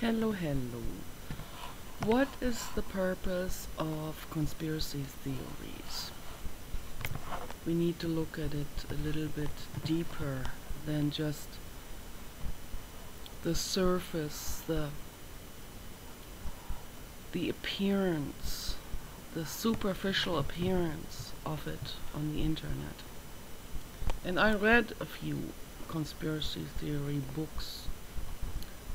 Hello, hello. What is the purpose of conspiracy theories? We need to look at it a little bit deeper than just the surface, the appearance, the superficial appearance of it on the internet. And I read a few conspiracy theory books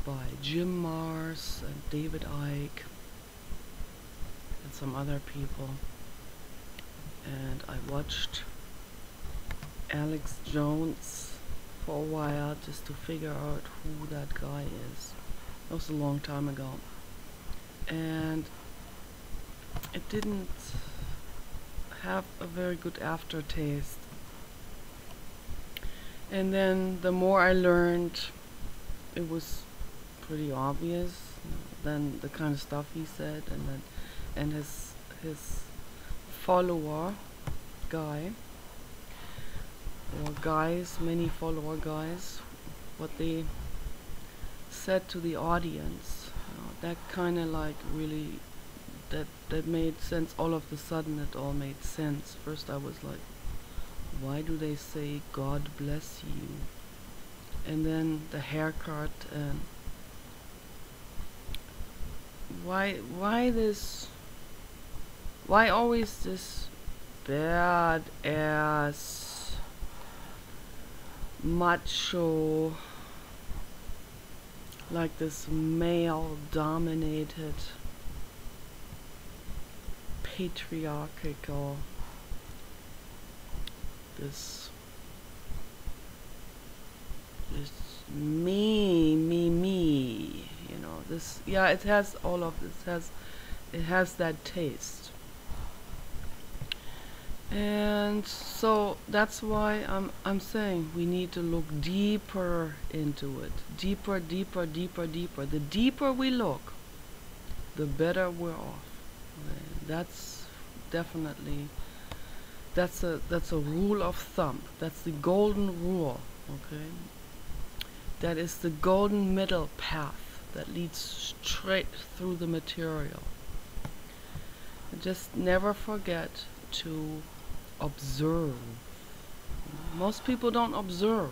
by Jim Marrs and David Icke and some other people. And I watched Alex Jones for a while just to figure out who that guy is. That was a long time ago. And it didn't have a very good aftertaste. And then the more I learned, it was pretty obvious than the kind of stuff he said, and his follower guy or guys, many follower guys, what they said to the audience, that kind of like really that made sense. All of a sudden it all made sense. First I was like, why do they say God bless you? And then the haircut, and why always this bad ass macho, like this male dominated patriarchal, this me, this, yeah, it has all of this, it has that taste. And so that's why I'm saying we need to look deeper into it. Deeper. The deeper we look, the better we're off. Okay? That's definitely, that's a rule of thumb. That's the golden rule. Okay? That is the golden middle path that leads straight through the material. And just never forget to observe. Most people don't observe.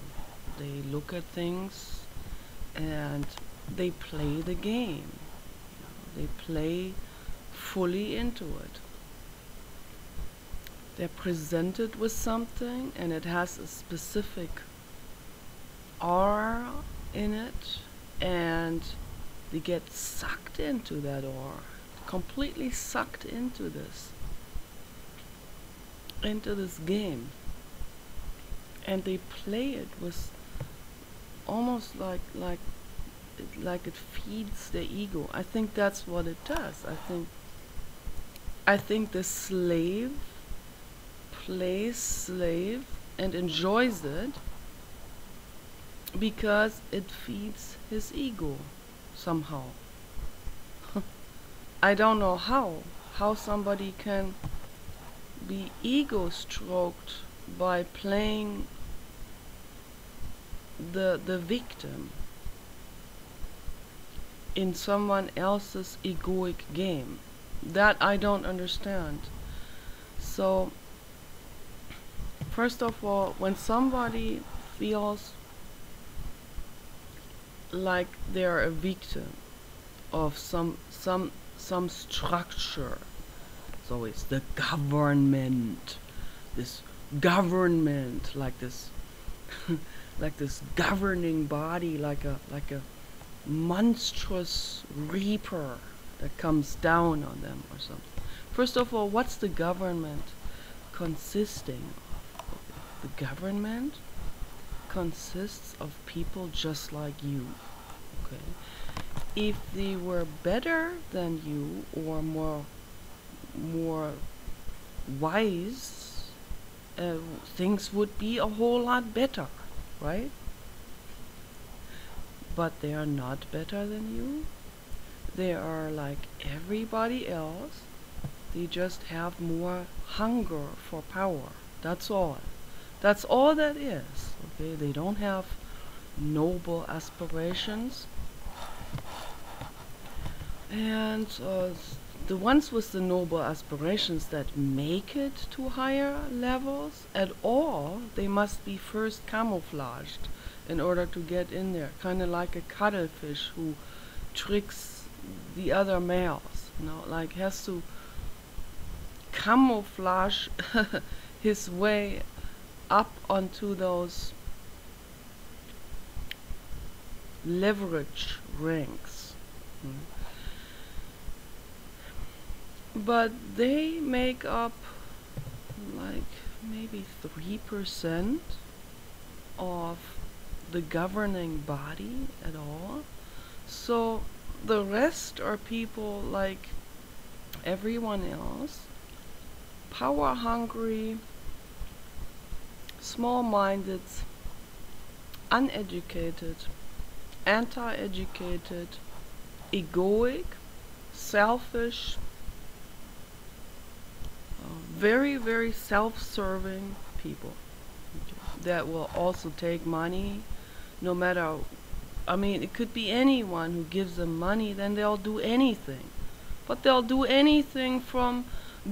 They look at things and they play the game. They play fully into it. They're presented with something and it has a specific aura in it, and they get sucked into that aura, completely sucked into this game, and they play it with almost like it feeds their ego. I think that's what it does. I think the slave plays slave and enjoys it because it feeds his ego somehow. I don't know how somebody can be ego stroked by playing the victim in someone else's egoic game. That I don't understand. So first of all, when somebody feels like they're a victim of some structure, it's always the government, this government, like this like this governing body, like a monstrous reaper that comes down on them or something. First of all, what's the government consisting of? The government consists of people just like you. Okay? If they were better than you or more wise, things would be a whole lot better, right? But they are not better than you. They are like everybody else. They just have more hunger for power. That's all. That's all that is. Okay? They don't have noble aspirations. And the ones with the noble aspirations that make it to higher levels at all, they must be first camouflaged in order to get in there. Kind of like a cuttlefish who tricks the other males, like has to camouflage his way up onto those leverage ranks. But they make up like maybe 3% of the governing body at all. So the rest are people like everyone else, power hungry, small-minded, uneducated, anti-educated, egoic, selfish, very, very self-serving people that will also take money no matter, I mean, it could be anyone who gives them money, then they'll do anything. But they'll do anything from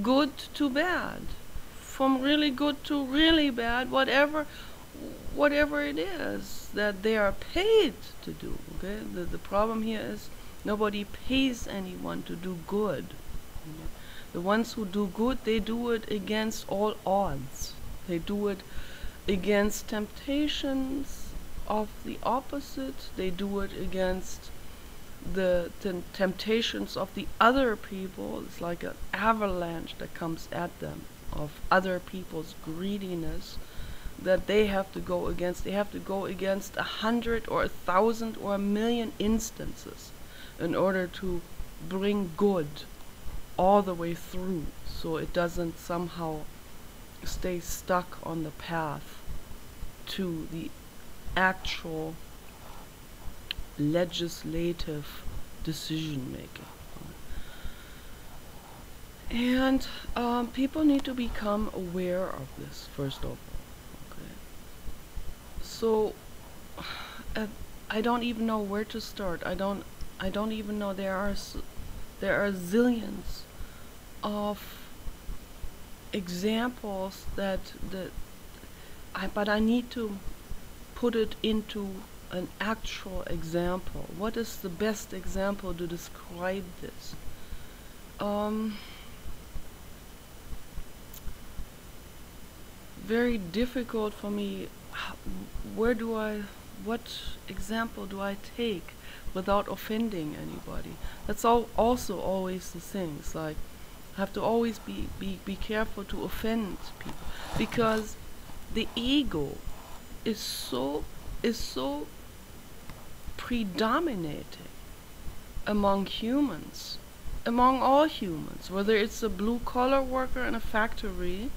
good to bad, from really good to really bad, whatever it is that they are paid to do. Okay, the problem here is nobody pays anyone to do good. Okay? The ones who do good, they do it against all odds. They do it against temptations of the opposite. They do it against the temptations of the other people. It's like an avalanche that comes at them of other people's greediness that they have to go against. They have to go against 100 or 1,000 or 1,000,000 instances in order to bring good all the way through, so it doesn't somehow stay stuck on the path to the actual legislative decision making. And people need to become aware of this first of all. Okay. So I don't even know where to start. I don't even know. There are zillions of examples but I need to put it into an actual example. What is the best example to describe this? Very difficult for me. What example do I take without offending anybody? That's also always the thing. It's like I have to always be careful to offend people, because the ego is so predominating among humans, among all humans, whether it's a blue-collar worker in a factory,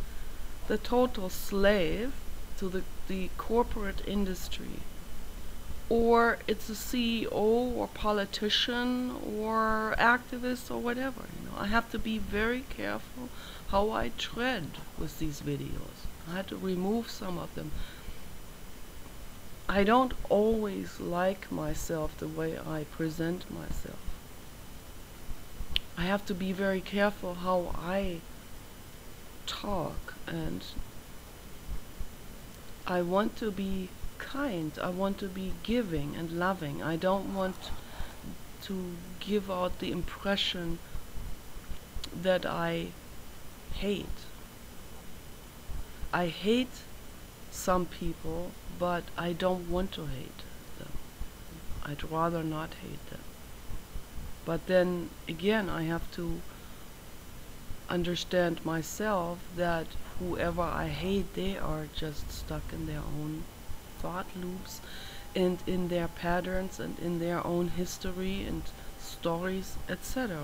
the total slave to the corporate industry, or it's a CEO or politician or activist or whatever. I have to be very careful how I tread with these videos. I had to remove some of them. I don't always like myself the way I present myself. I have to be very careful how I talk, and I want to be kind. I want to be giving and loving. I don't want to give out the impression that I hate. I hate some people, but I don't want to hate them. I'd rather not hate them. But then again, I have to understand myself that whoever I hate, they are just stuck in their own thought loops and in their patterns and in their own history and stories, etc.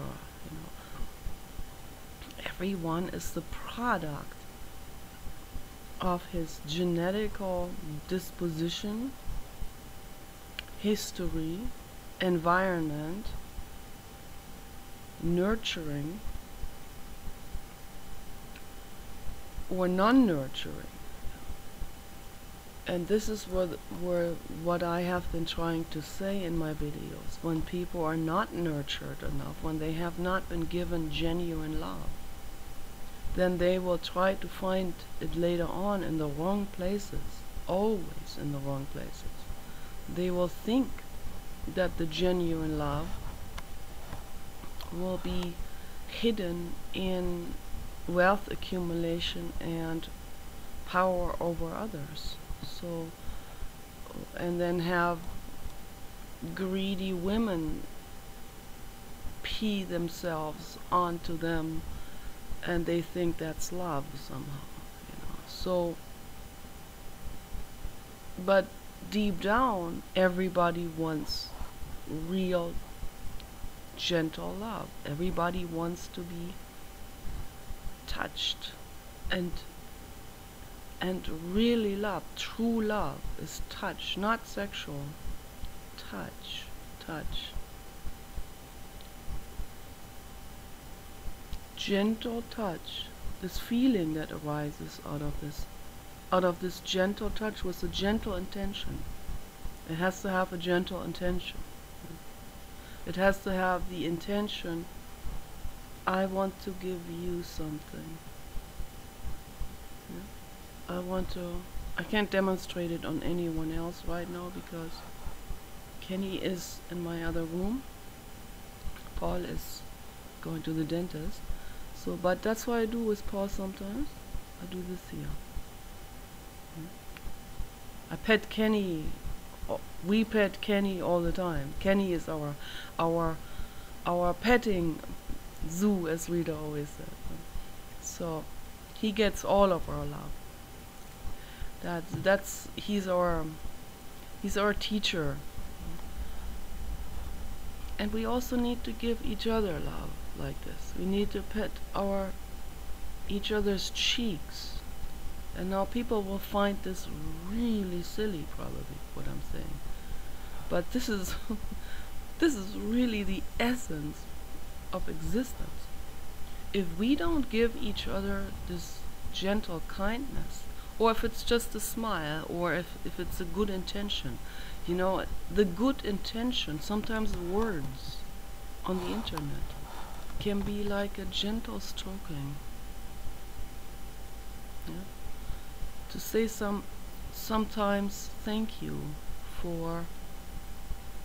Everyone is the product of his genetical disposition, history, environment, nurturing or non-nurturing. And this is where what I have been trying to say in my videos. When people are not nurtured enough, when they have not been given genuine love, then they will try to find it later on in the wrong places, always in the wrong places. They will think that the genuine love will be hidden in wealth accumulation and power over others. So, and then have greedy women pee themselves onto them, and they think that's love somehow, you know. So, but deep down, everybody wants real, gentle love. Everybody wants to be touched and really love. True love is touch, not sexual. Touch, touch. Gentle touch. This feeling that arises out of this gentle touch with a gentle intention. It has to have a gentle intention. It has to have the intention, I want to give you something. I can't demonstrate it on anyone else right now because Kenny is in my other room. Paul is going to the dentist. So, but that's what I do with Paul sometimes. I do this here. I pet Kenny. We pet Kenny all the time. Kenny is our petting zoo, as Rita always said. So he gets all of our love. He's our teacher. And we also need to give each other love like this. We need to pet each other's cheeks. And now people will find this really silly, probably, what I'm saying. But this is this is really the essence of existence. If we don't give each other this gentle kindness, or if it's just a smile, or if it's a good intention, you know, the good intention, sometimes words on the internet can be like a gentle stroking. Yeah? To say sometimes thank you for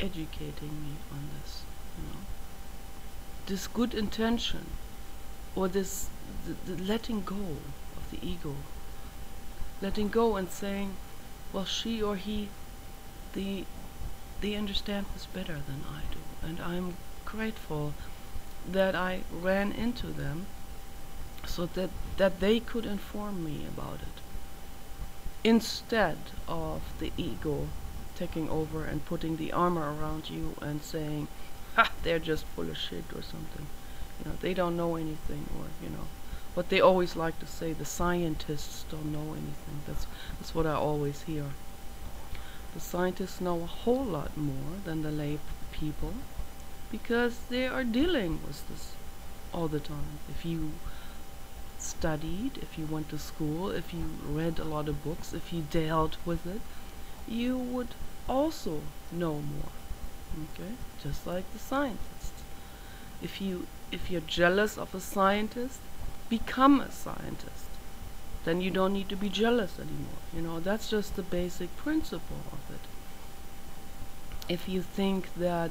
educating me on this, you know. This good intention, or this the letting go of the ego, letting go and saying, well, she or he, they understand this better than I do, and I'm grateful that I ran into them so that they could inform me about it, instead of the ego taking over and putting the armor around you and saying, ha, they're just full of shit or something. You know, they don't know anything, or, you know, what they always like to say, the scientists don't know anything. That's what I always hear. The scientists know a whole lot more than the lay people, because they are dealing with this all the time. If you studied, if you went to school, if you read a lot of books, if you dealt with it, you would also know more. Okay? Just like the scientists. If you're jealous of a scientist, become a scientist. Then you don't need to be jealous anymore. You know, that's just the basic principle of it. If you think that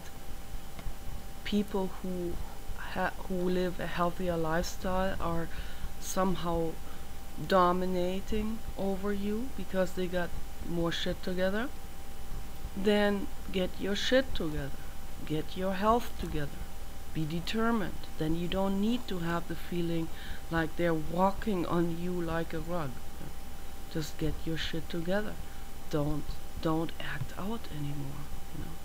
people who live a healthier lifestyle are somehow dominating over you because they got more shit together, then get your shit together. Get your health together. Be determined. Then you don't need to have the feeling like they're walking on you like a rug. Just get your shit together. Don't act out anymore. You know?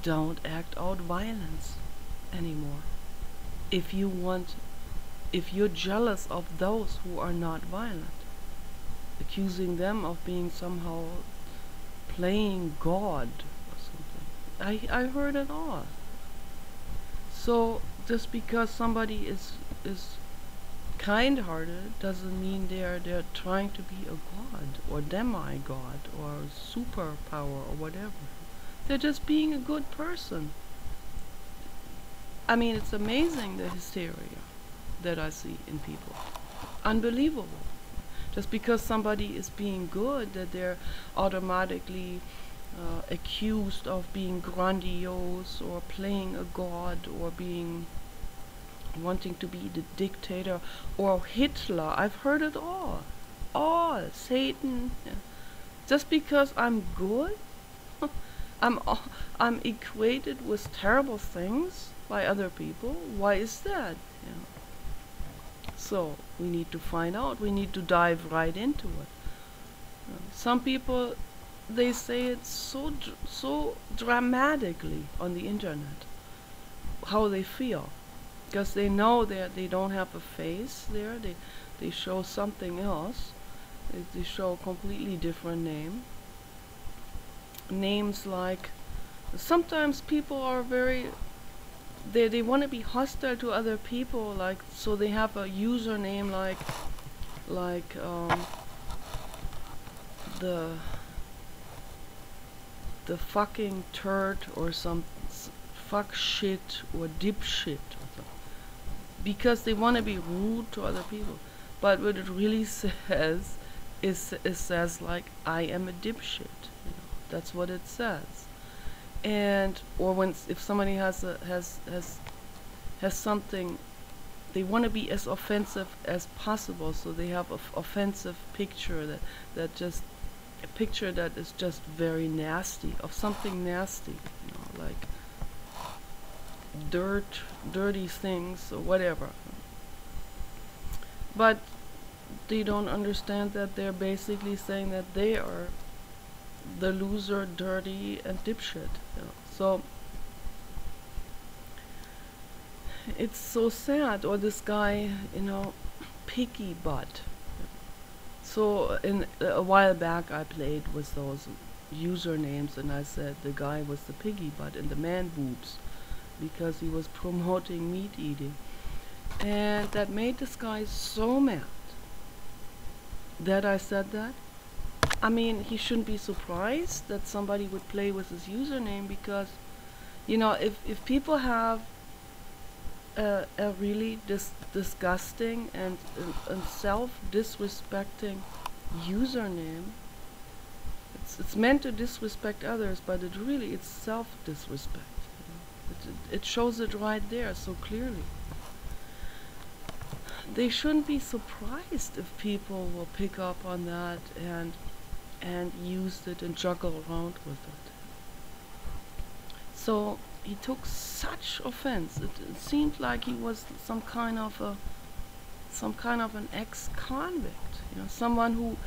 Don't act out violence anymore. If you're jealous of those who are not violent, accusing them of being somehow playing God or something. I heard it all. So just because somebody is kind-hearted doesn't mean they're trying to be a god or demigod or superpower or whatever. They're just being a good person. I mean, it's amazing the hysteria that I see in people. Unbelievable. Just because somebody is being good, that they're automatically accused of being grandiose or playing a god or being wanting to be the dictator or Hitler. I've heard it all. All. Satan. Yeah. Just because I'm good, I'm I'm equated with terrible things by other people. Why is that? Yeah. So we need to find out. We need to dive right into it. Some people, they say it so dramatically on the internet how they feel, because they know that they don't have a face there. They show something else. They show a completely different names like, sometimes people are very, they want to be hostile to other people, like, so they have a username like the fucking turd or some fuck shit or dipshit or something, because they want to be rude to other people. But what it really says is it says like, I am a dipshit. You know, that's what it says. And or if somebody has something, they want to be as offensive as possible, so they have a offensive picture that just a picture that is just very nasty, of something nasty, you know, like dirty things or whatever. But they don't understand that they're basically saying that they are the loser, dirty, and dipshit. You know. So it's so sad. Or this guy, you know, picky butt. So a while back I played with those usernames, and I said the guy was the piggy butt and the man boobs, because he was promoting meat eating. And that made this guy so mad that I said that. I mean, he shouldn't be surprised that somebody would play with his username, because, you know, if people have a really disgusting and self-disrespecting username, it's meant to disrespect others, but it's self-disrespect. You know? It shows it right there so clearly. They shouldn't be surprised if people will pick up on that and use it and juggle around with it. So he took such offense. It seemed like he was some kind of an ex-convict, you know, someone who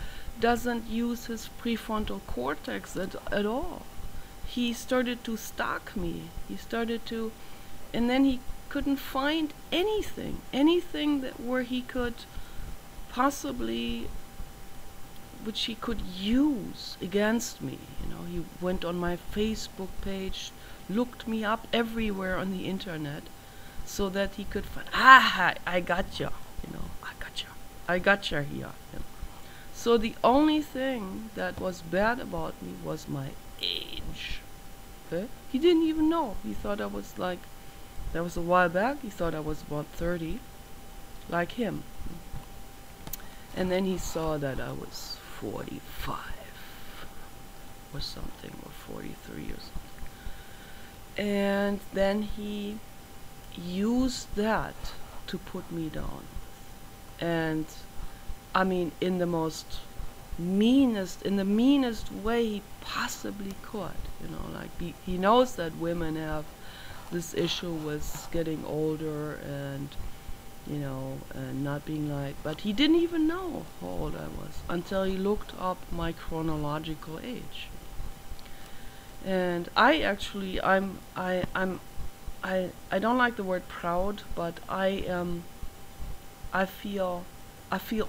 doesn't use his prefrontal cortex at all. He started to stalk me. And then he couldn't find anything where he could possibly, which he could use against me. You know, he went on my Facebook page, looked me up everywhere on the internet, so that he could find, I gotcha, you know, I gotcha here. You know. So the only thing that was bad about me was my age. Okay? He didn't even know. He thought I was like, that was a while back, he thought I was about 30, like him. And then he saw that I was 45 or something, or 43 or something. And then he used that to put me down. And I mean, in the meanest way he possibly could. You know, like he knows that women have this issue with getting older and, you know, and not being like, but he didn't even know how old I was until he looked up my chronological age. And I don't like the word proud, but I feel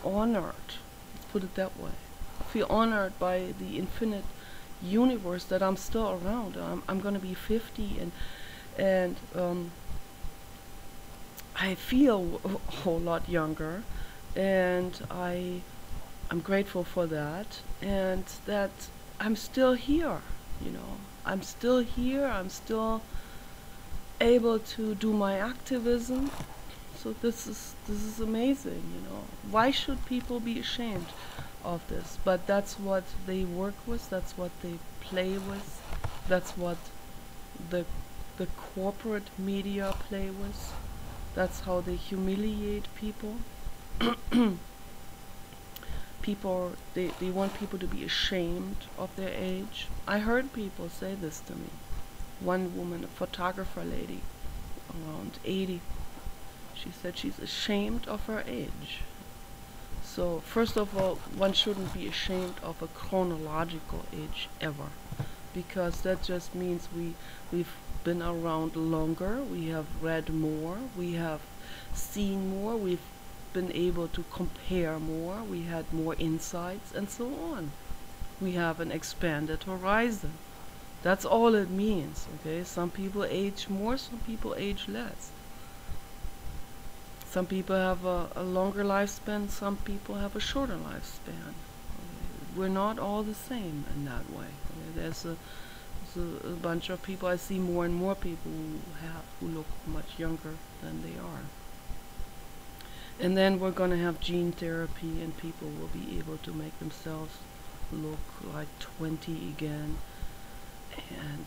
honored. Let's put it that way. I feel honored by the infinite universe that I'm still around. I'm going to be 50, and I feel a whole lot younger, and I'm grateful for that, and that I'm still here, you know. I'm still here, I'm still able to do my activism. So this is amazing, you know. Why should people be ashamed of this? But that's what they work with, that's what they play with, that's what the the corporate media play with. That's how they humiliate people. People, they want people to be ashamed of their age. I heard people say this to me. One woman, a photographer lady, around 80, she said she's ashamed of her age. So first of all, one shouldn't be ashamed of a chronological age ever, because that just means we've been around longer, we have read more, we have seen more, we've been able to compare more, we had more insights, and so on. We have an expanded horizon. That's all it means, okay? Some people age more, some people age less. Some people have a longer lifespan, some people have a shorter lifespan. We're not all the same in that way. Okay? There's a bunch of people, I see more and more people who look much younger than they are. And then we're going to have gene therapy, and people will be able to make themselves look like 20 again, and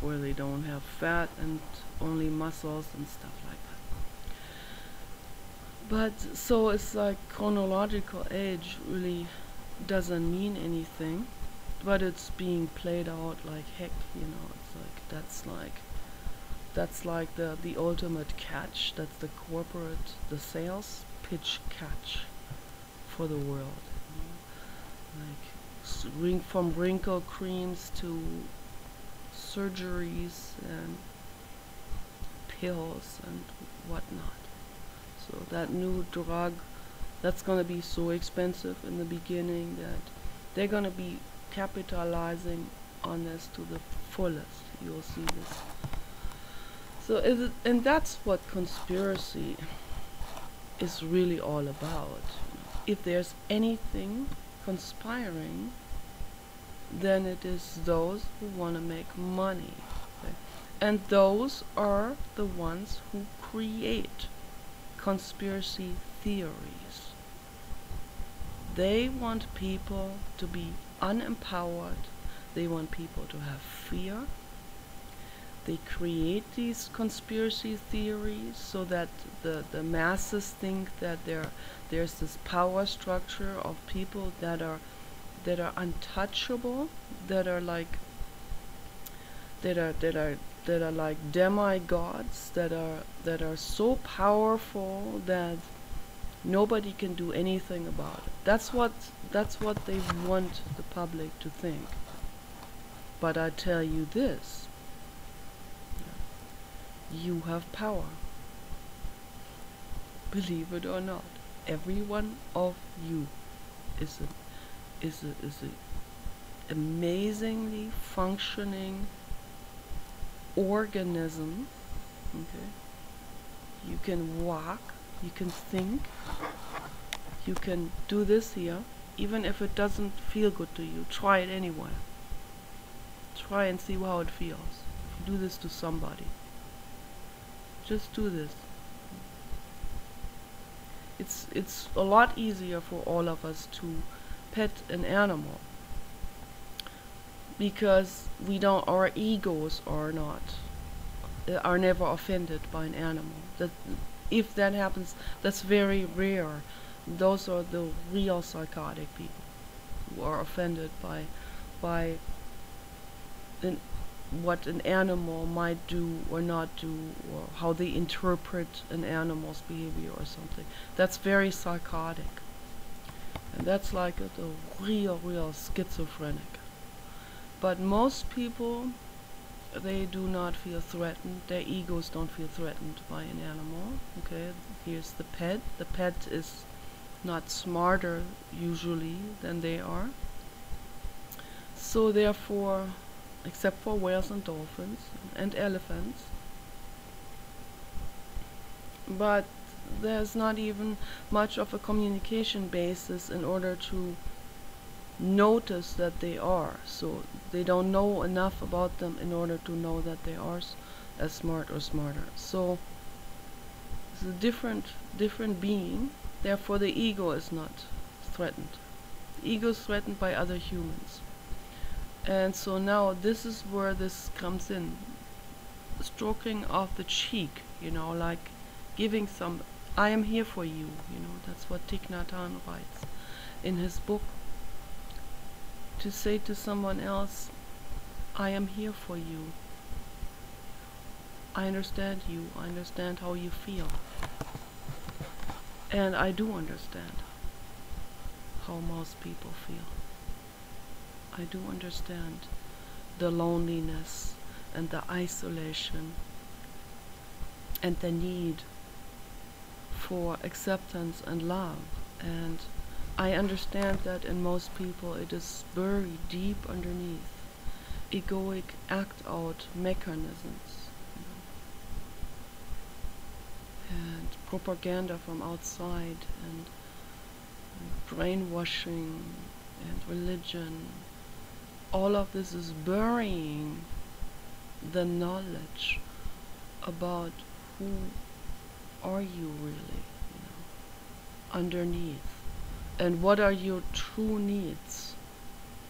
where they don't have fat and only muscles and stuff like that. But so it's like chronological age really doesn't mean anything, but it's being played out like heck, you know. It's like that's like the ultimate catch. That's the corporate, the sales pitch catch for the world, you know? Like from wrinkle creams to surgeries and pills and whatnot. So that new drug, that's going to be so expensive in the beginning that they're going to be capitalizing on this to the fullest. You'll see this. So and that's what conspiracy is really all about. If there's anything conspiring, then it is those who want to make money. Okay? And those are the ones who create conspiracy theories. They want people to be unempowered. They want people to have fear. They create these conspiracy theories so that the masses think that there's this power structure of people that are untouchable, that are like demigods, that are so powerful that nobody can do anything about it. That's what they want the public to think. But I tell you this, you have power. Believe it or not, every one of you is a amazingly functioning organism. Okay, you can walk, you can think, you can do this here, even if it doesn't feel good to you. Try it anyway. Try and see how it feels. If you do this to somebody, just do this. It's a lot easier for all of us to pet an animal, because our egos are never offended by an animal. That if that happens, that's very rare. Those are the real psychotic people who are offended by what an animal might do or not do, or how they interpret an animal's behavior or something. That's very psychotic. And that's like the real schizophrenic. But most people, they do not feel threatened. Their egos don't feel threatened by an animal. Okay, here's the pet. The pet is not smarter usually than they are. So therefore, except for whales and dolphins and elephants, but there's not even much of a communication basis in order to notice that they are. So they don't know enough about them in order to know that they are as smart or smarter. So it's a different being. Therefore, the ego is not threatened. The ego is threatened by other humans. And so now this is where this comes in. Stroking off the cheek, like giving some, I am here for you, that's what Thich Nhat Hanh writes in his book. To say to someone else, I am here for you. I understand you. I understand how you feel. And I do understand how most people feel. I do understand the loneliness and the isolation and the need for acceptance and love. And I understand that in most people it is buried deep underneath egoic act-out mechanisms, and propaganda from outside, and brainwashing and religion. All of this is burying the knowledge about who are you really, underneath, and what are your true needs.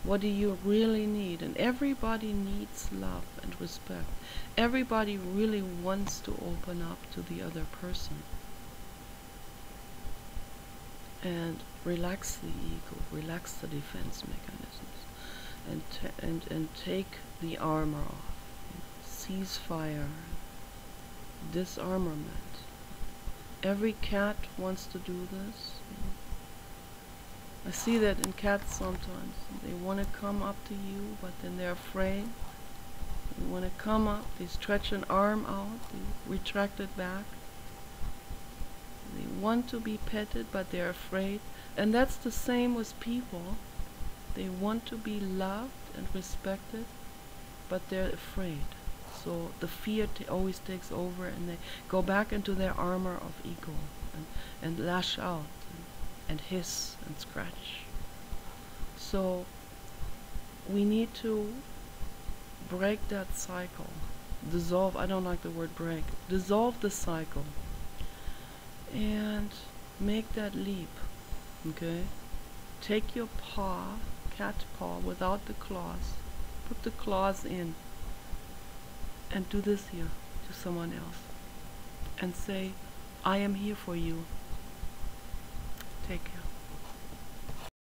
What do you really need? And everybody needs love and respect. Everybody really wants to open up to the other person and relax the ego, relax the defense mechanisms, and take the armor off. Ceasefire, disarmament. Every cat wants to do this. I see that in cats sometimes. They want to come up to you, but then they're afraid. They want to come up, they stretch an arm out, they retract it back. They want to be petted, but they're afraid. And that's the same with people. They want to be loved and respected, but they're afraid. So the fear always takes over, and they go back into their armor of ego and lash out and hiss and scratch. So we need to break that cycle. Dissolve, I don't like the word break. Dissolve the cycle and make that leap, okay? Take your paw, cat paw, without the claws. Put the claws in and do this here to someone else and say, I am here for you.